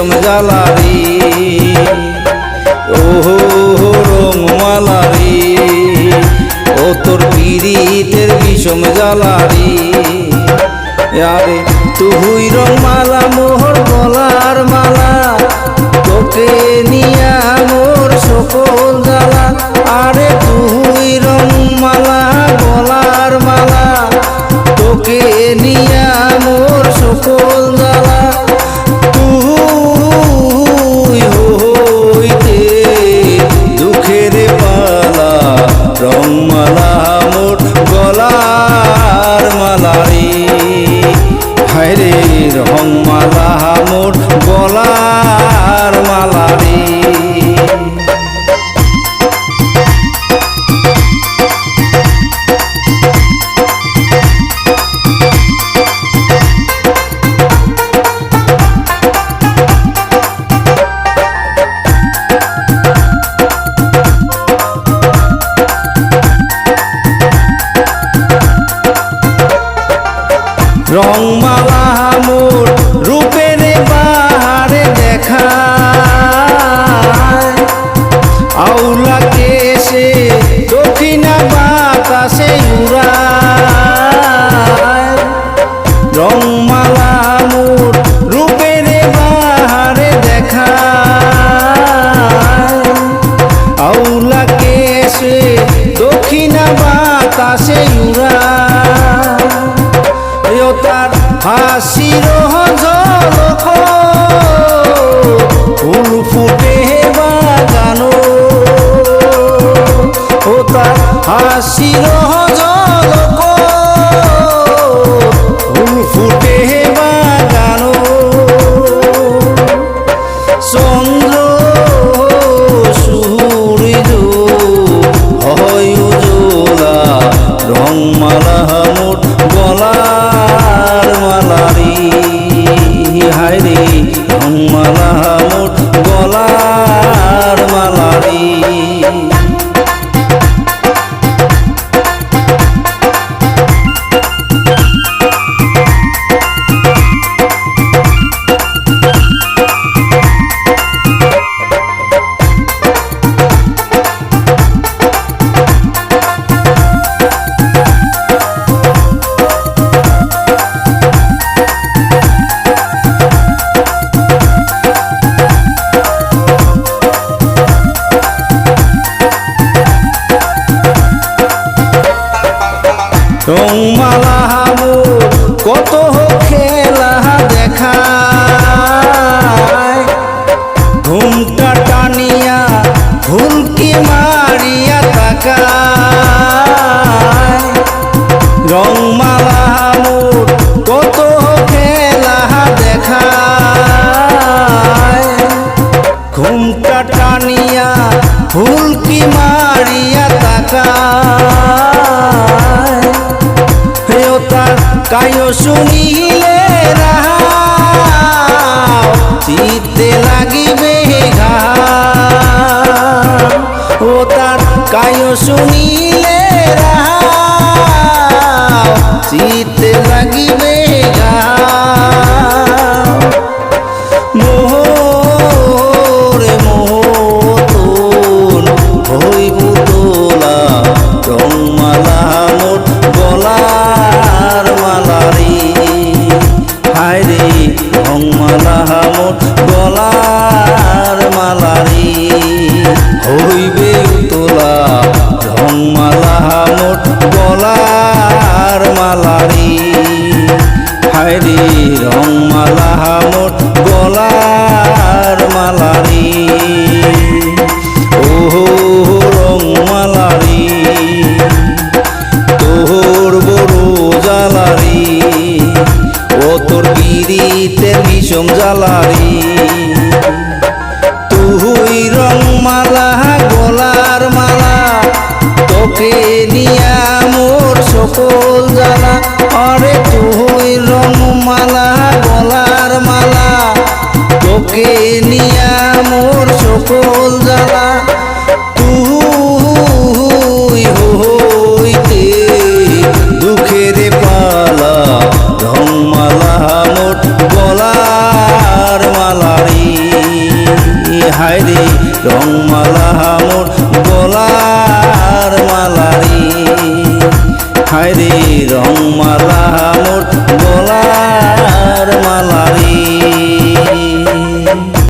বিষম জ্বালারি ওহো রংমালারি ও তোর পীড়িতের বিষম জ্বালারি আরে তুই রংমালা মোহর গলার মালা তোকে নিয়া মোর সকল জ্বালা আরে তুই রংমালা গলার মালা তোকে নিয়া মোর সকল জ্বালা তুই হইতে দুঃখের পালা রংমালা মোর গলার মালারি হায়রে রংমালা মোর গলার মালারি রংমালা মোর রূপের বাহারে দেখা আউলা কেশে দক্ষিণা বাতাসে উড়ায় রংমালা মোর রূপের বাহারে দেখা আউলা কেশে দক্ষিণা বাতাসে উড়ায় তার হাসির ঝলক ফুল ফুটে বাগানো ও তার হাসির ঝলক ফুল ফুটে বাগানো চন্দ্র সূর্য হয় উজলা রংমালা মোর গলার মালারি হায়রে রংমালা মোর গলার মালারি রংমালা মোর কত খেলা দেখায় ঘুমটা টানিয়া হুলকি মারিয়া তাকায় রংমালা মোর কত খেলা দেখায় ঘুমটা টানিয়া হুলকি মারিয়া তাকায় কায়ো শুনিলে রাহাও চিত্তে লাগিবে ঘা ও তার কায়ো শুনিলে রাহাও চিত্তে লাগিবে ঘা মোহরে মোহতন হইব তোলা রংমালা মোর গলার মালারি হায়রে রংমালা মোর গলার মালারি হইবে তোলা রংমালা মোর গলার মালারি হায়রে রংমালা মোর গলার মালারি ওহো রংমালারি তোর বড় জ্বালারি ও তোর পীড়িতের বিষম জ্বালারি তুই রংমালা গলার মালা তোকে নিয়া মোর সকল জ্বালা আরে তুই রংমালা গলার মালা তোকে নিয়া মোর সকল জ্বালা তুই হইতে দুঃখের পালা রংমালা মোর গলার মালারি হায়রে রংমালা মোর গলার মালারি হায়রে রংমালা মোর গলার মালারি